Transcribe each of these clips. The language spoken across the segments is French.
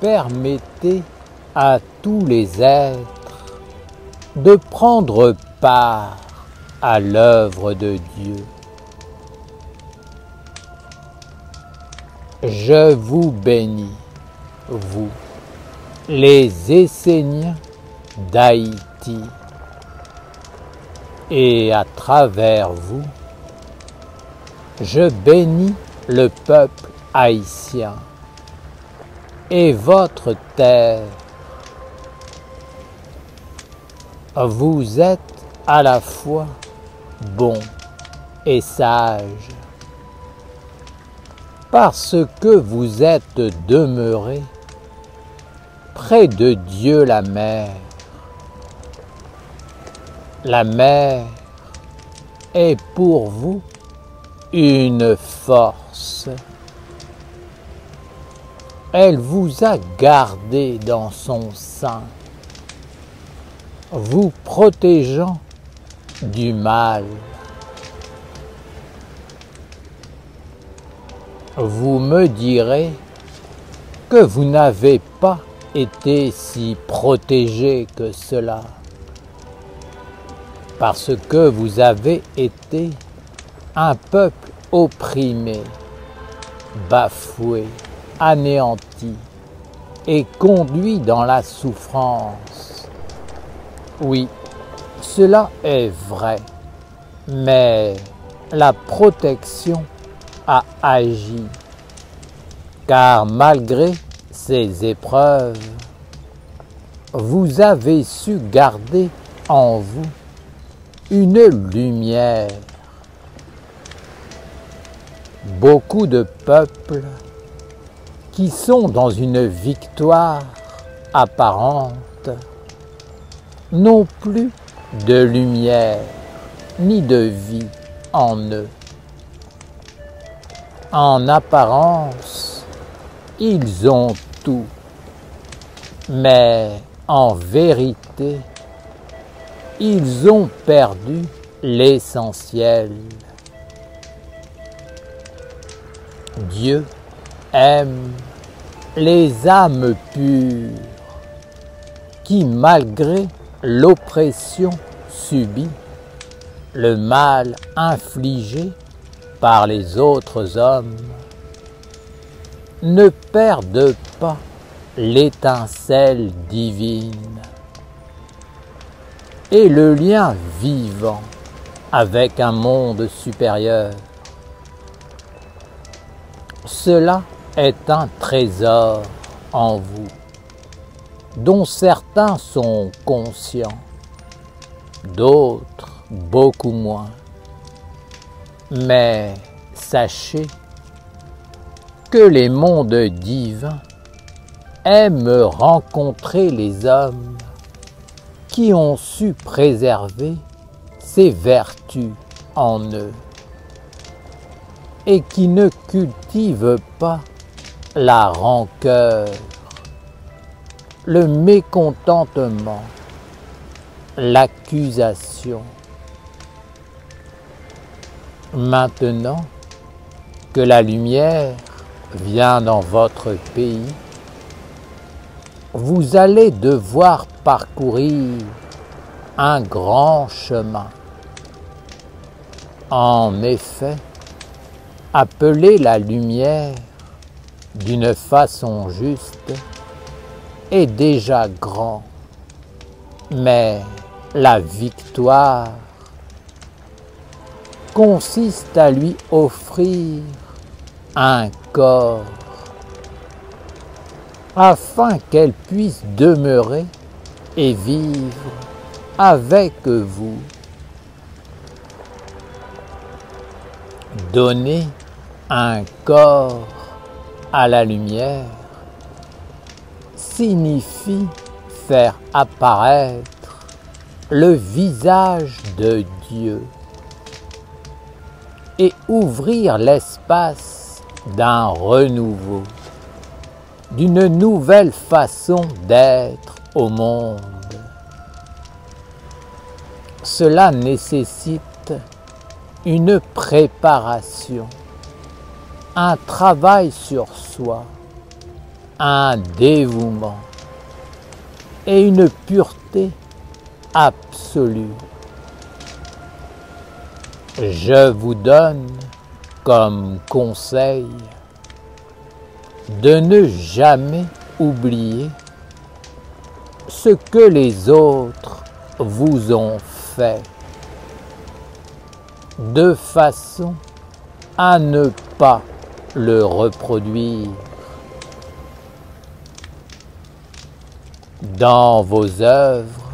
permettez à tous les êtres de prendre part à l'œuvre de Dieu. Je vous bénis, vous, les Esséniens d'Haïti, et à travers vous, je bénis le peuple haïtien et votre terre. Vous êtes à la fois bon et sage, parce que vous êtes demeurés près de Dieu la Mère. La Mère est pour vous une force. Elle vous a gardé dans son sein, vous protégeant du mal. Vous me direz que vous n'avez pas été si protégé que cela, parce que vous avez été un peuple opprimé, bafoué, anéanti et conduit dans la souffrance. Oui, cela est vrai, mais la protection a agi, car malgré ces épreuves, vous avez su garder en vous une lumière. Beaucoup de peuples qui sont dans une victoire apparente n'ont plus de lumière ni de vie en eux. En apparence, ils ont tout, mais en vérité, ils ont perdu l'essentiel. Dieu aime les âmes pures qui, malgré l'oppression subie, le mal infligé par les autres hommes, ne perdent pas l'étincelle divine et le lien vivant avec un monde supérieur. Cela est un trésor en vous, dont certains sont conscients, d'autres beaucoup moins. Mais sachez que les mondes divins aiment rencontrer les hommes qui ont su préserver ces vertus en eux et qui ne cultivent pas la rancœur, le mécontentement, l'accusation. Maintenant que la lumière vient dans votre pays, vous allez devoir parcourir un grand chemin. En effet, appeler la lumière d'une façon juste est déjà grand, mais la victoire consiste à lui offrir un corps afin qu'elle puisse demeurer et vivre avec vous. Donner un corps à la lumière signifie faire apparaître le visage de Dieu et ouvrir l'espace d'un renouveau, d'une nouvelle façon d'être au monde. Cela nécessite une préparation, un travail sur soi, un dévouement et une pureté absolue. Je vous donne comme conseil de ne jamais oublier ce que les autres vous ont fait, de façon à ne pas le reproduire. Dans vos œuvres,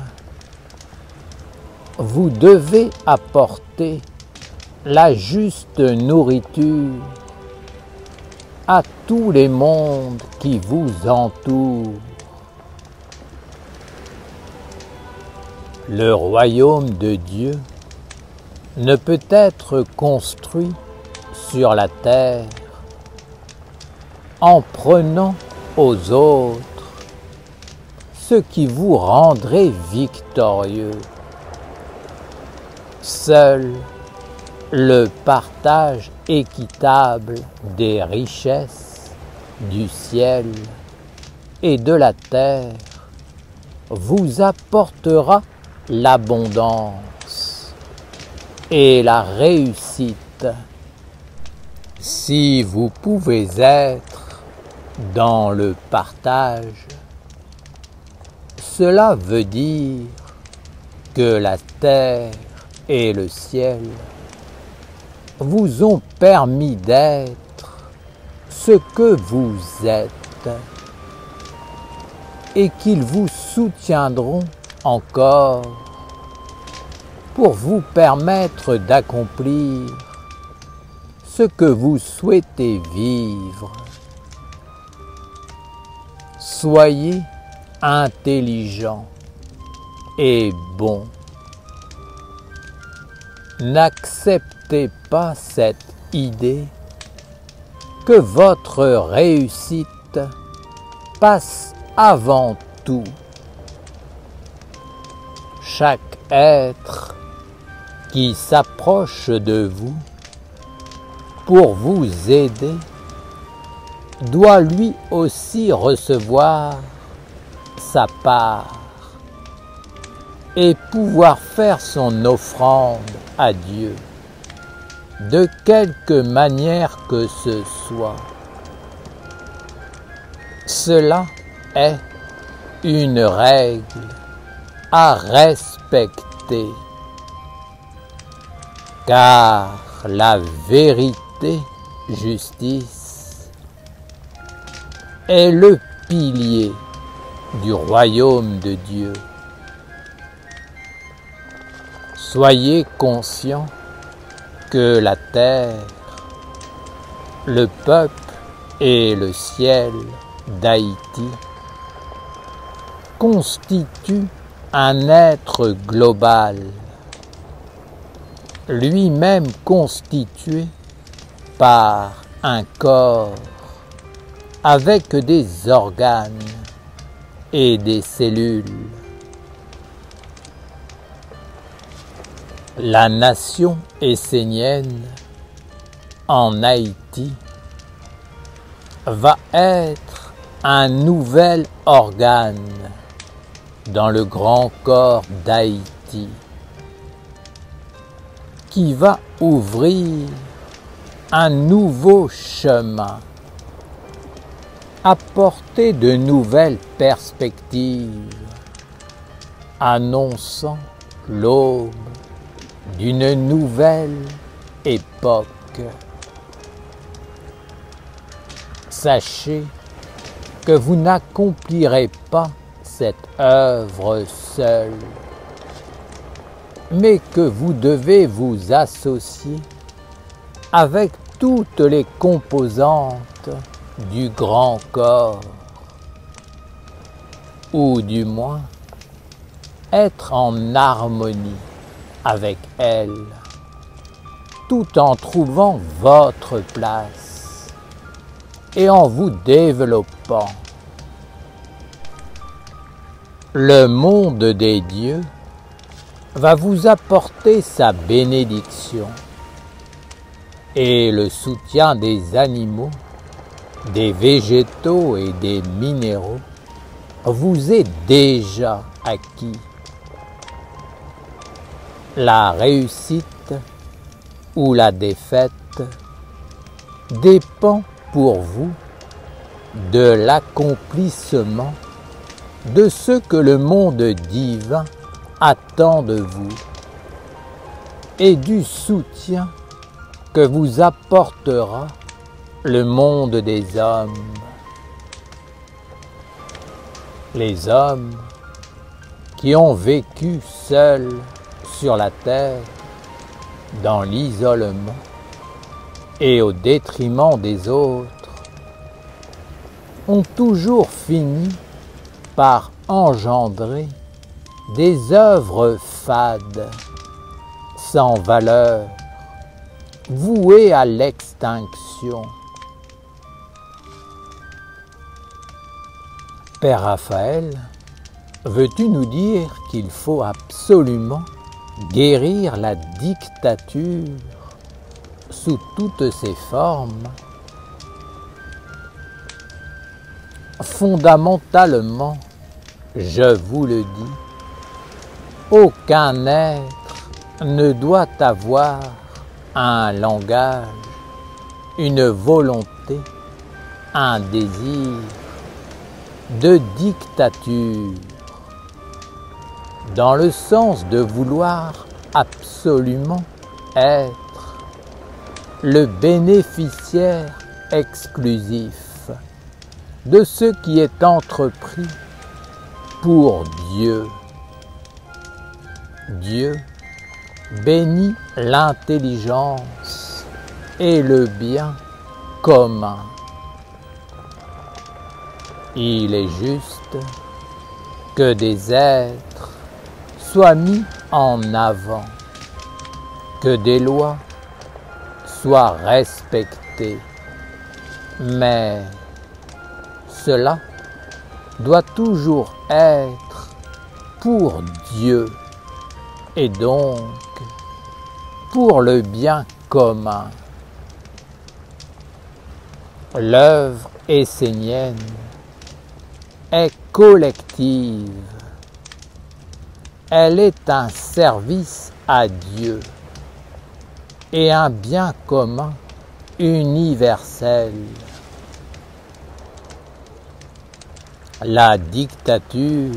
vous devez apporter la juste nourriture à tous les mondes qui vous entourent. Le royaume de Dieu ne peut être construit sur la terre en prenant aux autres ce qui vous rendrait victorieux. Seul le partage équitable des richesses du ciel et de la terre vous apportera l'abondance et la réussite. Si vous pouvez être dans le partage, cela veut dire que la terre et le ciel vous ont permis d'être ce que vous êtes et qu'ils vous soutiendront encore pour vous permettre d'accomplir ce que vous souhaitez vivre. Soyez intelligent et bon. N'acceptez pas cette idée que votre réussite passe avant tout. Chaque être qui s'approche de vous pour vous aider doit lui aussi recevoir sa part et pouvoir faire son offrande à Dieu, de quelque manière que ce soit. Cela est une règle à respecter, car la vérité, justice, est le pilier du royaume de Dieu. Soyez conscients que la terre, le peuple et le ciel d'Haïti constituent un être global, lui-même constitué par un corps avec des organes et des cellules. La nation essénienne en Haïti va être un nouvel organe dans le grand corps d'Haïti qui va ouvrir un nouveau chemin, apporter de nouvelles perspectives, annonçant l'aube d'une nouvelle époque. Sachez que vous n'accomplirez pas cette œuvre seule, mais que vous devez vous associer avec toutes les composantes du grand corps, ou du moins être en harmonie avec elle, tout en trouvant votre place et en vous développant. Le monde des dieux va vous apporter sa bénédiction et le soutien des animaux des végétaux et des minéraux vous est déjà acquis. La réussite ou la défaite dépend pour vous de l'accomplissement de ce que le monde divin attend de vous et du soutien que vous apportera le monde des hommes. Les hommes qui ont vécu seuls sur la terre, dans l'isolement et au détriment des autres, ont toujours fini par engendrer des œuvres fades, sans valeur, vouées à l'extinction. Père Raphaël, veux-tu nous dire qu'il faut absolument guérir la dictature sous toutes ses formes? Fondamentalement, je vous le dis, aucun être ne doit avoir un langage, une volonté, un désir de dictature, dans le sens de vouloir absolument être le bénéficiaire exclusif de ce qui est entrepris pour Dieu. Dieu bénit l'intelligence et le bien commun. Il est juste que des êtres soient mis en avant, que des lois soient respectées, mais cela doit toujours être pour Dieu et donc pour le bien commun. L'œuvre essénienne est collective. Elle est un service à Dieu et un bien commun universel. La dictature,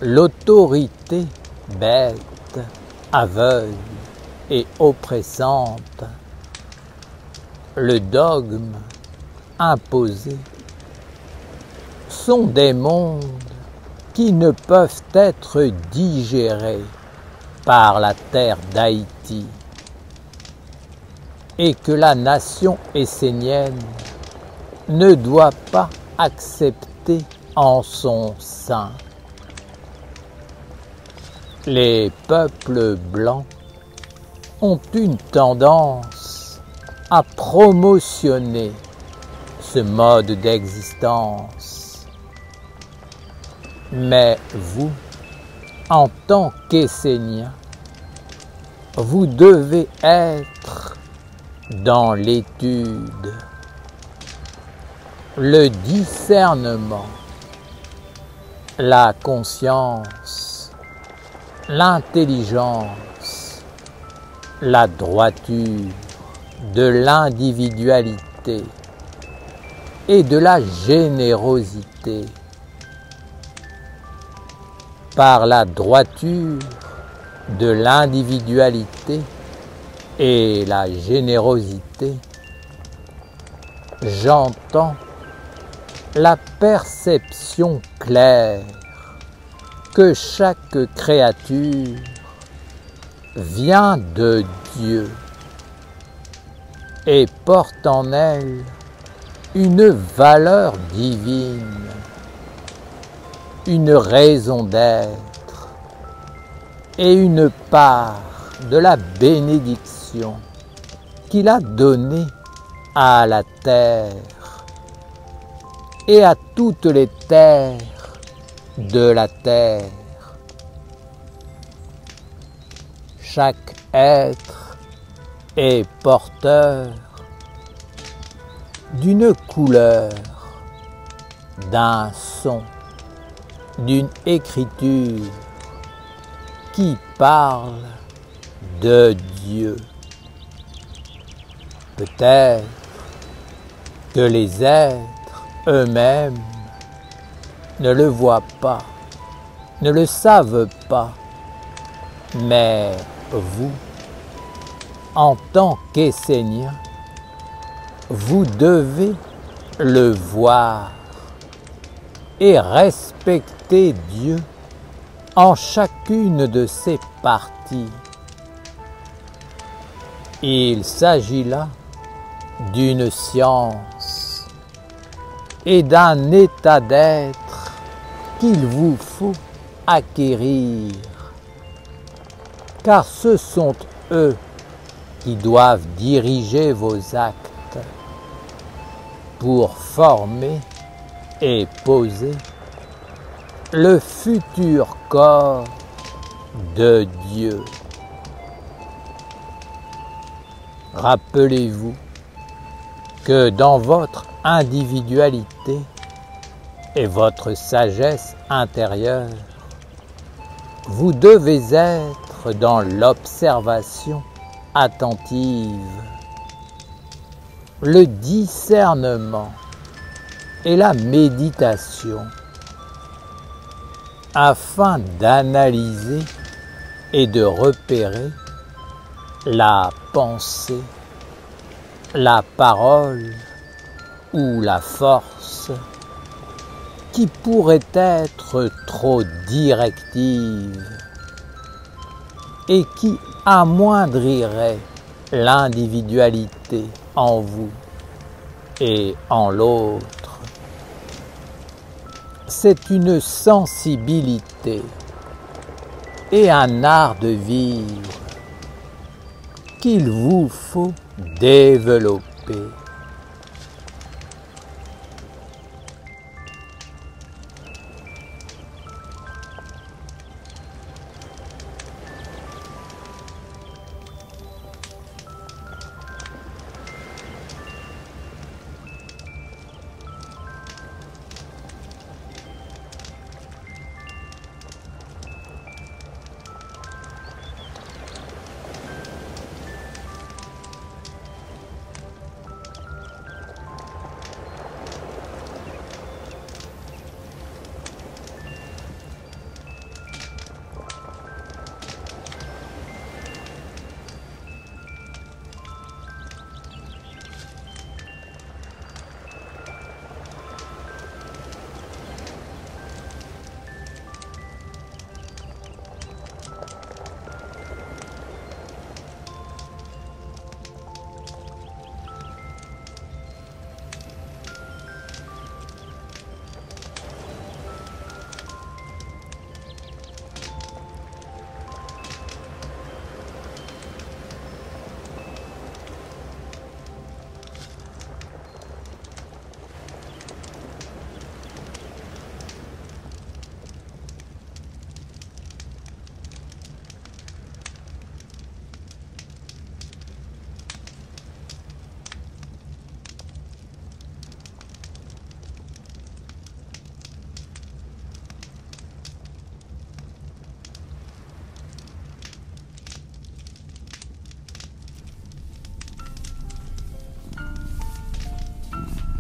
l'autorité bête, aveugle et oppressante, le dogme imposé sont des mondes qui ne peuvent être digérés par la terre d'Haïti et que la nation essénienne ne doit pas accepter en son sein. Les peuples blancs ont une tendance à promotionner ce mode d'existence. Mais vous, en tant qu'Esséniens, vous devez être dans l'étude, le discernement, la conscience, l'intelligence, la droiture de l'individualité et de la générosité. Par la droiture de l'individualité et la générosité, j'entends la perception claire que chaque créature vient de Dieu et porte en elle une valeur divine, une raison d'être et une part de la bénédiction qu'il a donnée à la terre et à toutes les terres de la terre. Chaque être est porteur d'une couleur, d'un son, d'une écriture qui parle de Dieu. Peut-être que les êtres eux-mêmes ne le voient pas, ne le savent pas, mais vous, en tant qu'Esséniens, vous devez le voir et respecter Dieu en chacune de ses parties. Il s'agit là d'une science et d'un état d'être qu'il vous faut acquérir, car ce sont eux qui doivent diriger vos actes pour former et poser le futur corps de Dieu. Rappelez-vous que dans votre individualité et votre sagesse intérieure, vous devez être dans l'observation attentive, le discernement et la méditation, afin d'analyser et de repérer la pensée, la parole ou la force qui pourrait être trop directive et qui amoindrirait l'individualité en vous et en l'autre. C'est une sensibilité et un art de vivre qu'il vous faut développer.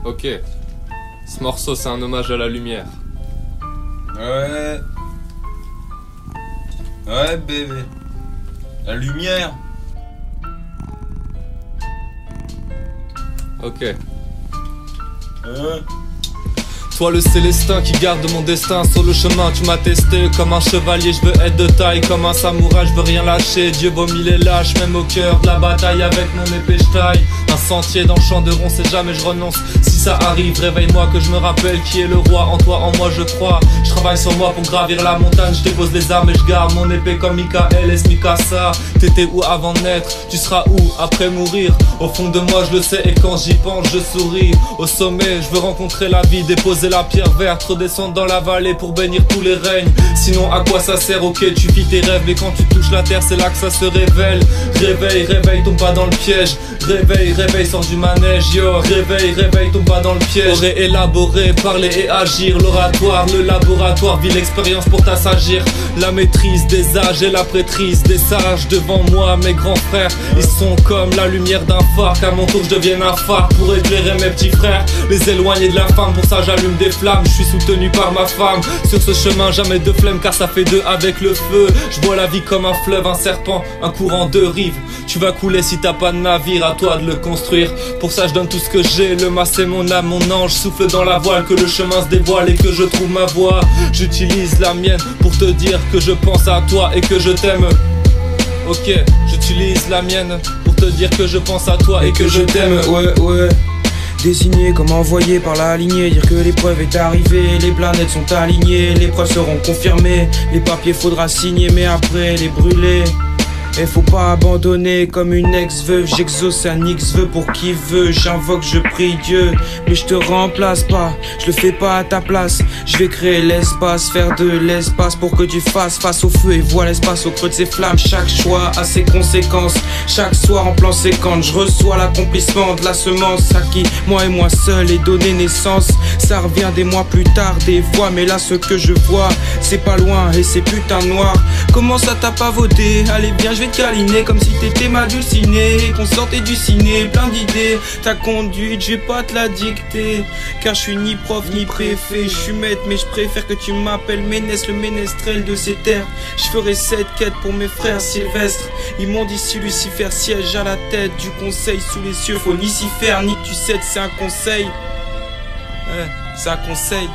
Ok, ce morceau c'est un hommage à la lumière. Ouais. Ouais bébé. La lumière. Ok. Toi le célestin qui garde mon destin sur le chemin, tu m'as testé comme un chevalier, je veux être de taille comme un samouraï, je veux rien lâcher. Dieu vomit les lâches, même au cœur de la bataille, avec mon épée je taille un sentier dans le champ de rond, c'est jamais je renonce. Si ça arrive, réveille-moi que je me rappelle qui est le roi. En toi, en moi je crois, je travaille sur moi pour gravir la montagne. Je dépose les armes et je garde mon épée comme Michael et Mikasa. T'étais où avant de naître, tu seras où après mourir? Au fond de moi je le sais et quand j'y pense je souris. Au sommet je veux rencontrer la vie, déposer la pierre verte, redescendre dans la vallée pour bénir tous les règnes. Sinon à quoi ça sert? Ok tu vis tes rêves mais quand tu touches la terre c'est là que ça se révèle. Réveille, réveille, tombe pas dans le piège. Réveille, réveille, réveil, sors du manège, yo. Réveil, réveil, tombe pas dans le piège. Aurait élaboré, parler et agir. L'oratoire, le laboratoire, vit l'expérience pour t'assagir. La maîtrise des âges et la prêtrise des sages. Devant moi, mes grands frères, ils sont comme la lumière d'un phare. Qu'à mon tour je devienne un phare pour éclairer mes petits frères, les éloigner de la femme. Pour ça j'allume des flammes, je suis soutenu par ma femme. Sur ce chemin jamais de flemme car ça fait deux avec le feu. Je vois la vie comme un fleuve, un serpent, un courant de rive. Tu vas couler si t'as pas de navire, à toi de le construire. Pour ça je donne tout ce que j'ai, le mât c'est mon âme, mon ange. Souffle dans la voile, que le chemin se dévoile et que je trouve ma voie. J'utilise la mienne pour te dire que je pense à toi et que je t'aime. Ok, j'utilise la mienne pour te dire que je pense à toi et que je t'aime. Ouais. Désigné comme envoyé par la lignée, dire que l'épreuve est arrivée, les planètes sont alignées, les preuves seront confirmées, les papiers faudra signer mais après les brûler. Et faut pas abandonner comme une ex-veuve. J'exauce un X-vœu pour qui veut. J'invoque, je prie Dieu, mais je te remplace pas, je le fais pas à ta place. Je vais créer l'espace, faire de l'espace pour que tu fasses face au feu et vois l'espace au creux de ses flammes. Chaque choix a ses conséquences, chaque soir en plan séquence. Je reçois l'accomplissement de la semence à qui moi et moi seul ai donné naissance. Ça revient des mois plus tard, des fois, mais là ce que je vois c'est pas loin et c'est putain noir. Comment ça t'a pas voté? Allez bien, je vais te câliner comme si t'étais ma dulcinée et qu'on sortait du ciné, plein d'idées. Ta conduite, je vais pas te la dicter, car je suis ni prof ni préfet. Je suis maître mais je préfère que tu m'appelles Ménès, le ménestrel de ces terres. Je ferai cette quête pour mes frères Sylvestre. Ils m'ont dit si Lucifer siège à la tête du conseil sous les cieux, faut ni s'y faire ni que tu cèdes, c'est un conseil. Ouais, c'est un conseil.